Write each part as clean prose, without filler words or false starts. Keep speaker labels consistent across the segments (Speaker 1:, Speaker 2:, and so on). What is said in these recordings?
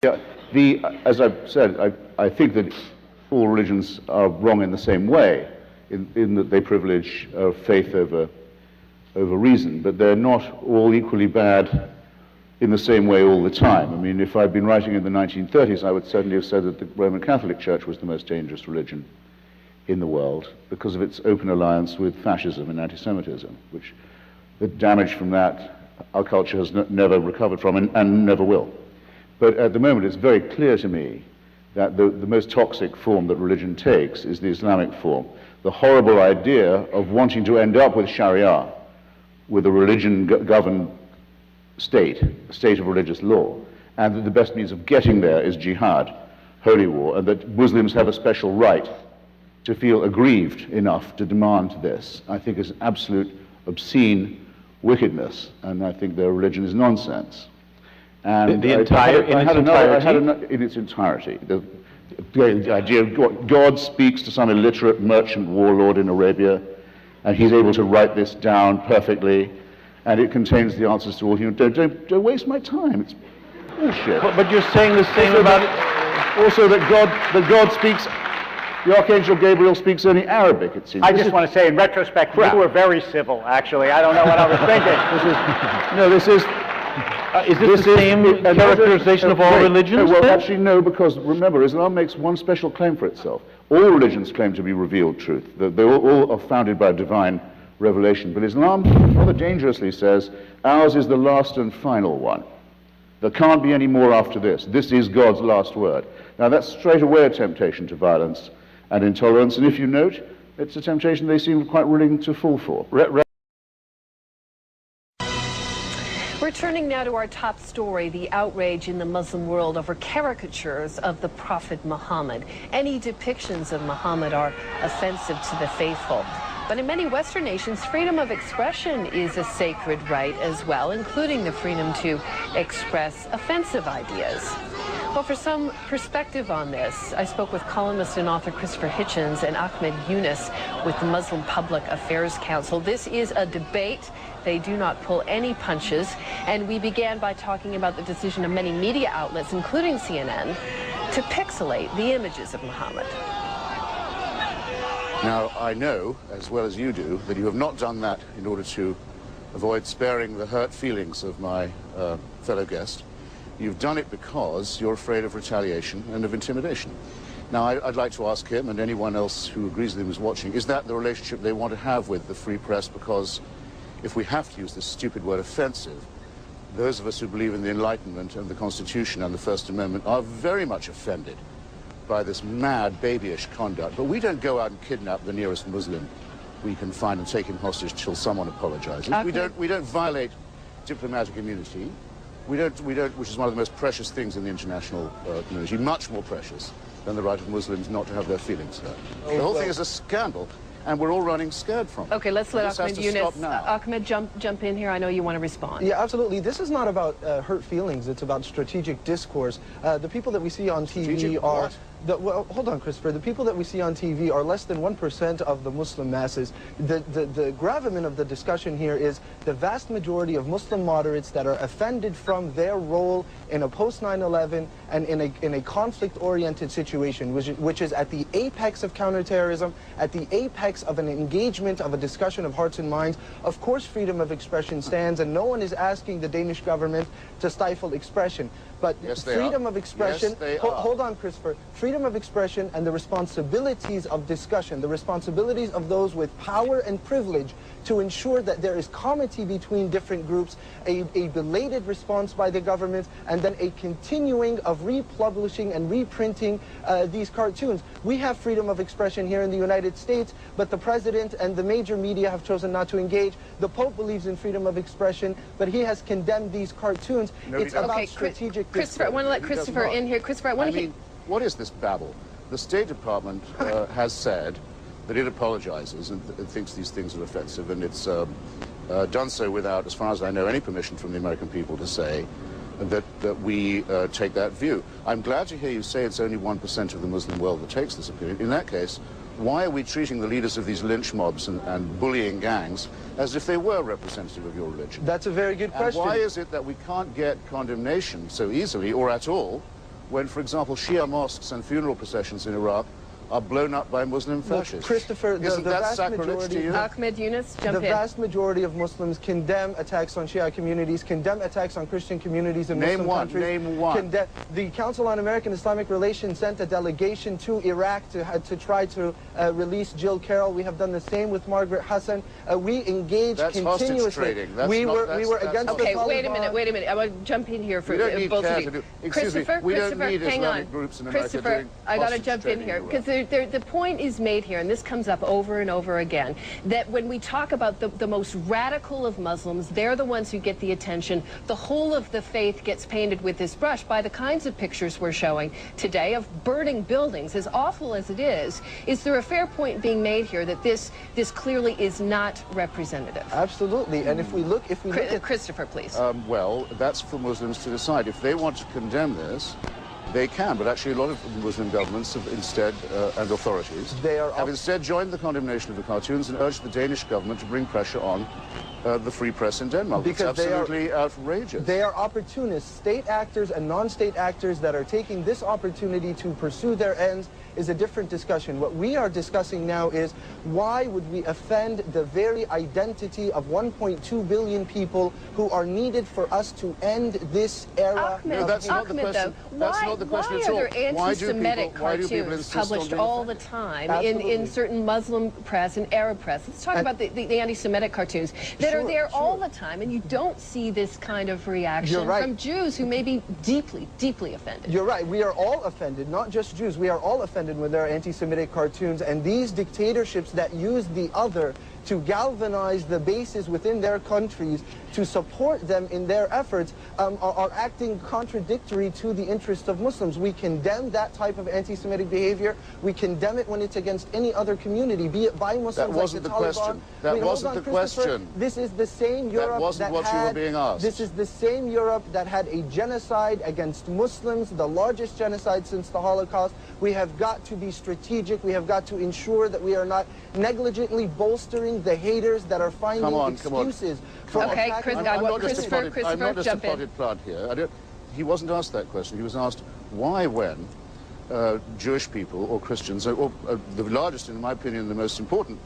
Speaker 1: Yeah, as I've said, I think that all religions are wrong in the same way, in that they privilege faith over reason, but they're not all equally bad in the same way all the time. I mean, if I'd been writing in the 1930s, I would certainly have said that the Roman Catholic Church was the most dangerous religion in the world because of its open alliance with fascism and anti-Semitism, which the damage from that our culture has never recovered from and never will. But at the moment, it's very clear to me that the most toxic form that religion takes is the Islamic form. The horrible idea of wanting to end up with Sharia, with a religion-governed state, a state of religious law, and that the best means of getting there is jihad, holy war, and that Muslims have a special right to feel aggrieved enough to demand this, I think is absolute obscene wickedness, and I think their religion is nonsense. And
Speaker 2: in its entirety?
Speaker 1: In its entirety. The idea of God speaks to some illiterate merchant warlord in Arabia, and he's able to write this down perfectly, and it contains the answers to all human. Don't waste my time. It's bullshit.
Speaker 2: But you're saying the same about it.
Speaker 1: Also, that God speaks. The Archangel Gabriel speaks only Arabic, it seems.
Speaker 3: I just want to say, in retrospect, you were very civil, actually. I don't know what I was thinking.
Speaker 1: This is
Speaker 2: the same characterization of all religions?
Speaker 1: Well, actually, no, because remember, Islam makes one special claim for itself. All religions claim to be revealed truth. They all are founded by divine revelation. But Islam rather dangerously says, ours is the last and final one. There can't be any more after this. This is God's last word. Now, that's straight away a temptation to violence and intolerance. And if you note, it's a temptation they seem quite willing to fall for.
Speaker 4: Returning now to our top story, the outrage in the Muslim world over caricatures of the Prophet Muhammad. Any depictions of Muhammad are offensive to the faithful. But in many Western nations, freedom of expression is a sacred right as well, including the freedom to express offensive ideas. Well, for some perspective on this, I spoke with columnist and author Christopher Hitchens and Ahmed Yunus with the Muslim Public Affairs Council. This is a debate. They do not pull any punches. And we began by talking about the decision of many media outlets, including CNN, to pixelate the images of Muhammad.
Speaker 1: Now, I know, as well as you do, that you have not done that in order to avoid sparing the hurt feelings of my fellow guest. You've done it because you're afraid of retaliation and of intimidation. Now, I'd like to ask him and anyone else who agrees with him who's watching, is that the relationship they want to have with the free press? Because if we have to use this stupid word offensive, those of us who believe in the Enlightenment and the Constitution and the First Amendment are very much offended by this mad, babyish conduct. But we don't go out and kidnap the nearest Muslim we can find and take him hostage till someone apologizes.
Speaker 4: Okay.
Speaker 1: We don't violate diplomatic immunity. We don't, which is one of the most precious things in the international community, much more precious than the right of Muslims not to have their feelings hurt. The whole thing is a scandal, and we're all running scared from it.
Speaker 4: Okay, let's let Ahmed Yunus. Ahmed, jump in here. I know you want to respond.
Speaker 5: Yeah, absolutely. This is not about hurt feelings. It's about strategic discourse. The people that we see on TV are... well, hold on, Christopher. The people that we see on TV are less than 1% of the Muslim masses. The gravamen of the discussion here is the vast majority of Muslim moderates that are offended from their role in a post-9/11 and in a conflict-oriented situation, which is at the apex of counterterrorism, at the apex of an engagement, of a discussion of hearts and minds. Of course, freedom of expression stands, and no one is asking the Danish government to stifle expression. But
Speaker 1: yes,
Speaker 5: freedom of expression,
Speaker 1: yes,
Speaker 5: hold on, Christopher, freedom of expression and the responsibilities of discussion, the responsibilities of those with power and privilege to ensure that there is comity between different groups, a belated response by the government, and then a continuing of republishing and reprinting these cartoons. We have freedom of expression here in the United States, but the president and the major media have chosen not to engage. The Pope believes in freedom of expression, but he has condemned these cartoons. It's about strategic...
Speaker 4: Christopher, I want to let Christopher in here. Christopher, I mean,
Speaker 1: what is this babble? The State Department has said that it apologizes and thinks these things are offensive, and it's done so without, as far as I know, any permission from the American people to say that we take that view. I'm glad to hear you say it's only 1% of the Muslim world that takes this opinion. In that case, why are we treating the leaders of these lynch mobs and bullying gangs as if they were representative of your religion?
Speaker 5: That's a very good question.
Speaker 1: And why is it that we can't get condemnation so easily, or at all, when, for example, Shia mosques and funeral processions in Iraq are blown up by Muslim fascists?
Speaker 5: Christopher,
Speaker 1: Isn't
Speaker 5: the
Speaker 1: that
Speaker 5: vast
Speaker 1: sacrilege
Speaker 5: majority...
Speaker 1: to you?
Speaker 4: Ahmed Yunus, jump
Speaker 5: The
Speaker 4: in.
Speaker 5: vast majority of Muslims condemn attacks on Shia communities, condemn attacks on Christian communities in Muslim countries.
Speaker 1: Name one.
Speaker 5: The Council on American-Islamic Relations sent a delegation to Iraq to try to release Jill Carroll. We have done the same with Margaret Hassan. We engage continuously.
Speaker 1: Hostage trading.
Speaker 5: We were against the
Speaker 4: Okay,
Speaker 5: Taliban.
Speaker 4: wait a minute. I want to jump in here for
Speaker 1: We don't need
Speaker 4: both
Speaker 1: care
Speaker 4: of you.
Speaker 1: to do. Excuse me, we don't need
Speaker 4: hang
Speaker 1: Islamic
Speaker 4: on.
Speaker 1: groups in America
Speaker 4: Christopher,
Speaker 1: doing
Speaker 4: I got to
Speaker 1: hostage
Speaker 4: jump in
Speaker 1: trading
Speaker 4: here
Speaker 1: in
Speaker 4: because the point is made here, and this comes up over and over again, that when we talk about the most radical of Muslims, they're the ones who get the attention. The whole of the faith gets painted with this brush by the kinds of pictures we're showing today of burning buildings. As awful as it is there a fair point being made here that this clearly is not representative?
Speaker 5: Absolutely, and if we look at...
Speaker 4: Christopher, please.
Speaker 1: Well, that's for Muslims to decide. If they want to condemn this, they can, but actually a lot of Muslim governments have instead, and authorities, have instead joined the condemnation of the cartoons and urged the Danish government to bring pressure on the free press in Denmark.
Speaker 5: Because
Speaker 1: it's absolutely outrageous.
Speaker 5: They are opportunists, state actors and non-state actors that are taking this opportunity to pursue their ends is a different discussion. What we are discussing now is why would we offend the very identity of 1.2 billion people who are needed for us to end this era?
Speaker 1: No, that's not the question. That's not the question at all.
Speaker 4: Why are there anti-Semitic
Speaker 1: why do people
Speaker 4: cartoons
Speaker 1: insist on
Speaker 4: published
Speaker 1: being
Speaker 4: all the
Speaker 1: offended?
Speaker 4: time in certain Muslim press and Arab press? Let's talk about the anti-Semitic cartoons that are there all the time, and you don't see this kind of reaction from Jews who may be deeply, deeply offended.
Speaker 5: You're right. We are all offended, not just Jews. We are all offended when there are anti-Semitic cartoons, and these dictatorships that use the other to galvanize the bases within their countries to support them in their efforts are acting contradictory to the interests of Muslims. We condemn that type of anti-Semitic behavior. We condemn it when it's against any other community, be it by Muslims
Speaker 1: That wasn't
Speaker 5: like
Speaker 1: the
Speaker 5: the Taliban.
Speaker 1: question. That wasn't the question.
Speaker 5: This is the same Europe
Speaker 1: that wasn't what you were being asked.
Speaker 5: This is the same Europe that had a genocide against Muslims, the largest genocide since the Holocaust. We have got to be strategic. We have got to ensure that we are not negligently bolstering the haters that are finding excuses for
Speaker 4: Okay,
Speaker 5: attacking.
Speaker 1: I'm not just a
Speaker 4: jump in.
Speaker 1: potted plant here. He wasn't asked that question. He was asked why when Jewish people or Christians, or the largest, in my opinion, the most important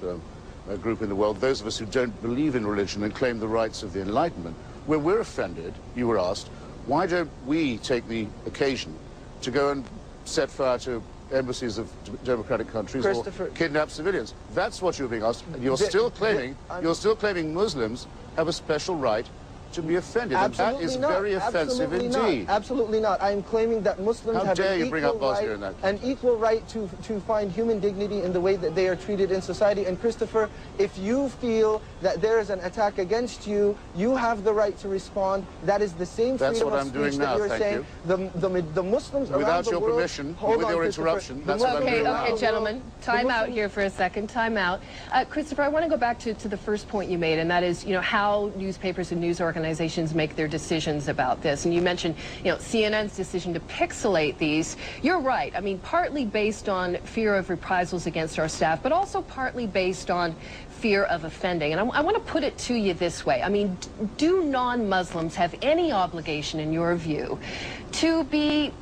Speaker 1: group in the world, those of us who don't believe in religion and claim the rights of the Enlightenment, when we're offended, you were asked, why don't we take the occasion to go and set fire to embassies of democratic countries or kidnap civilians? That's what you're being asked. And you're still claiming Muslims have a special right to be offended. And that is very offensive indeed.
Speaker 5: Absolutely not. I am claiming that Muslims have an equal right to find human dignity in the way that they are treated in society. And Christopher, if you feel that there is an attack against you, you have the right to respond. That is the same freedom of speech that you're saying. The Muslims around the world...
Speaker 1: Without your permission, with your interruption, that's what I'm doing now.
Speaker 4: Okay, gentlemen, time out here for a second. Time out. Christopher, I want to go back to the first point you made, and that is, how newspapers and news organizations make their decisions about this. And you mentioned, CNN's decision to pixelate these. You're right. I mean, partly based on fear of reprisals against our staff, but also partly based on fear of offending. And I want to put it to you this way. I mean, do non-Muslims have any obligation, in your view, to be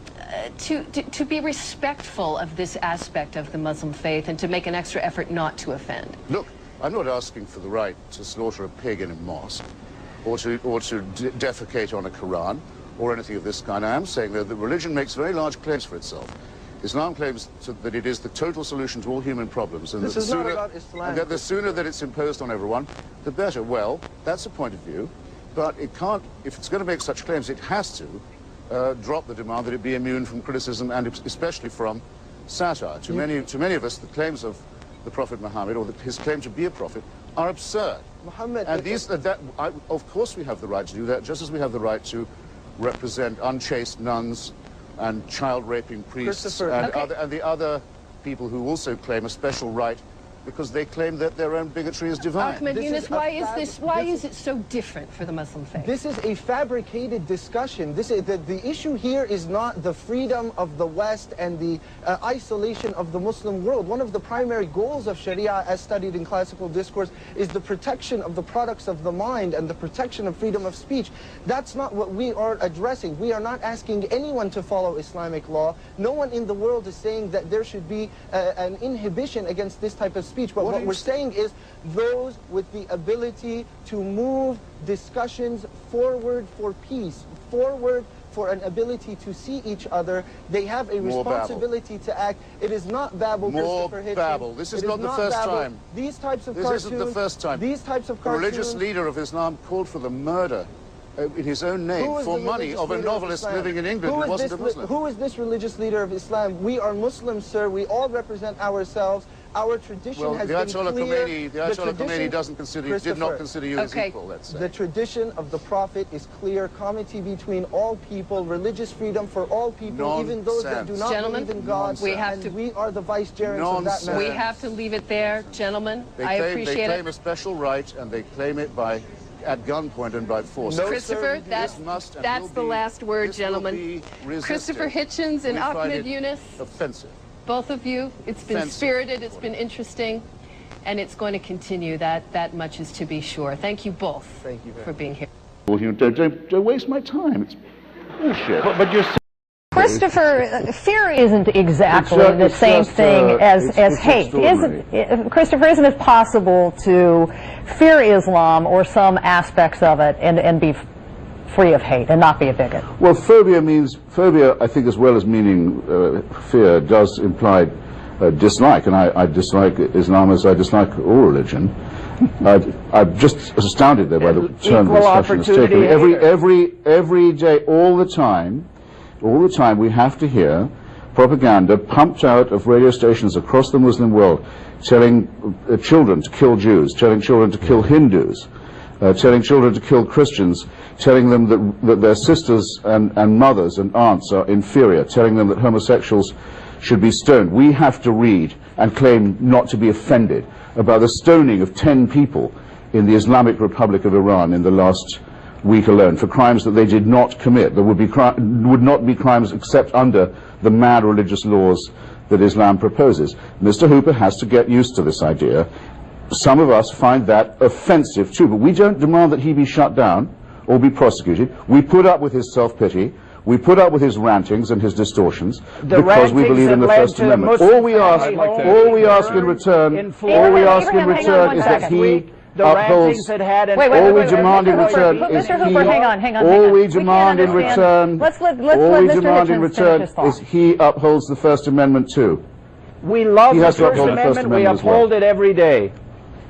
Speaker 4: respectful of this aspect of the Muslim faith and to make an extra effort not to offend?
Speaker 1: Look, I'm not asking for the right to slaughter a pig in a mosque or to defecate on a Quran or anything of this kind. I am saying, though, that religion makes very large claims for itself. Islam claims that it is the total solution to all human problems, and
Speaker 5: this is not about Islam.
Speaker 1: And that the sooner that it's imposed on everyone, the better. Well, that's a point of view, but it can't. If it's going to make such claims, it has to drop the demand that it be immune from criticism and especially from satire. To many of us, the claims of the Prophet Muhammad, or his claim to be a prophet, are absurd.
Speaker 5: Muhammad,
Speaker 1: and of course we have the right to do that, just as we have the right to represent unchaste nuns and child-raping priests and the other people who also claim a special right because they claim that their own bigotry is divine.
Speaker 4: Ahmed
Speaker 5: This
Speaker 4: Yunus,
Speaker 5: is
Speaker 4: why is it so different for the Muslim faith?
Speaker 5: This is a fabricated discussion. The issue here is not the freedom of the West and the isolation of the Muslim world. One of the primary goals of Sharia, as studied in classical discourse, is the protection of the products of the mind and the protection of freedom of speech. That's not what we are addressing. We are not asking anyone to follow Islamic law. No one in the world is saying that there should be an inhibition against this type of speech. But what we're saying is those with the ability to move discussions forward for peace, forward for an ability to see each other, they have a responsibility to act. It is not babble, Christopher Hitchens.
Speaker 1: Babble. This is not the first time.
Speaker 5: These types of cartoons.
Speaker 1: This isn't the first time.
Speaker 5: These types of
Speaker 1: The
Speaker 5: cartoons.
Speaker 1: religious leader of Islam called for the murder in his own name for money of a novelist living in England who wasn't a Muslim.
Speaker 5: Who is this religious leader of Islam? We are Muslims, sir. We all represent ourselves. Our tradition has been clear.
Speaker 1: The Ayatollah Khomeini did not consider you as equal, let's say.
Speaker 5: The tradition of the Prophet is clear, comity between all people, religious freedom for all people, even those that do not believe in God. We are the vicegerents of that matter.
Speaker 4: We have to leave it there, gentlemen. I appreciate it.
Speaker 1: They claim a special right, and they claim it at gunpoint and by force.
Speaker 5: No,
Speaker 4: Christopher, that's the last word, gentlemen. Christopher Hitchens and Ahmed Yunus.
Speaker 1: Offensive.
Speaker 4: Both of you, it's been spirited, it's been interesting, and it's going to continue. That much is to be sure. Thank you both for being here.
Speaker 1: Well, don't waste my time. It's bullshit.
Speaker 2: But you're
Speaker 6: Christopher, fear isn't exactly the same thing as hate. Christopher, isn't it possible to fear Islam or some aspects of it and be free of hate and not be a bigot?
Speaker 1: Well, phobia, I think, as well as meaning fear, does imply dislike, and I dislike Islam as I dislike all religion. I'm just astounded there by the turn the discussion has taken. Every day, all the time, we have to hear propaganda pumped out of radio stations across the Muslim world, telling children to kill Jews, telling children to kill Hindus, telling children to kill Christians, telling them that their sisters and mothers and aunts are inferior, telling them that homosexuals should be stoned. We have to read and claim not to be offended about the stoning of 10 people in the Islamic Republic of Iran in the last week alone for crimes that they did not commit. There would not be crimes except under the mad religious laws that Islam proposes. Mr. Hooper has to get used to this idea. Some of us find that offensive too, but we don't demand that he be shut down or be prosecuted. We put up with his self-pity. We put up with his rantings and his distortions because we believe in the First Amendment. All we ask in return is that he upholds. All we demand in return is he upholds the First Amendment too.
Speaker 7: We love the First Amendment. We uphold it every day.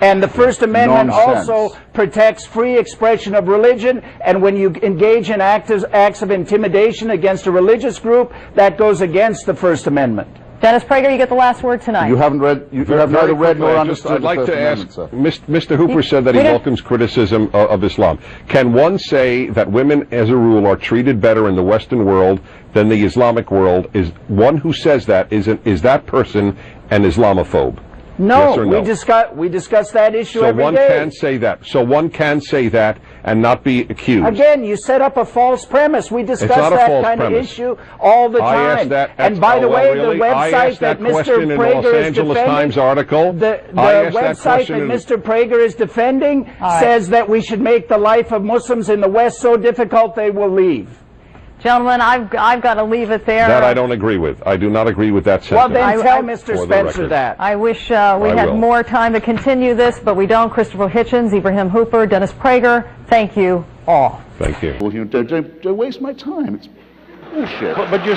Speaker 7: And the First Amendment also protects free expression of religion, and when you engage in acts of intimidation against a religious group, that goes against the First Amendment.
Speaker 6: Dennis Prager, you get the last word tonight.
Speaker 1: You have neither read nor understood.
Speaker 8: I'd like to ask, Mr. Hooper said that he welcomes criticism of Islam. Can one say that women, as a rule, are treated better in the Western world than the Islamic world? Is one who says that, is that person an Islamophobe?
Speaker 7: No,
Speaker 8: yes or no?
Speaker 7: we discuss that issue every day.
Speaker 8: So one can say that. So one can say that and not be accused.
Speaker 7: Again, you set up a false premise. We discuss that kind of issue all the time.
Speaker 8: I asked that.
Speaker 7: And by the way, the website that Mr. Prager is defending, the website that Mr. Prager is defending says that we should make the life of Muslims in the West so difficult they will leave.
Speaker 6: Gentlemen, I've got to leave it there.
Speaker 8: That I don't agree with. I do not agree with that sentiment.
Speaker 7: Well, then tell Mr. Spencer that.
Speaker 6: I wish we had more time to continue this, but we don't. Christopher Hitchens, Ibrahim Hooper, Dennis Prager, thank you all.
Speaker 8: Thank you.
Speaker 1: Well, don't waste my time. It's bullshit.
Speaker 2: But you're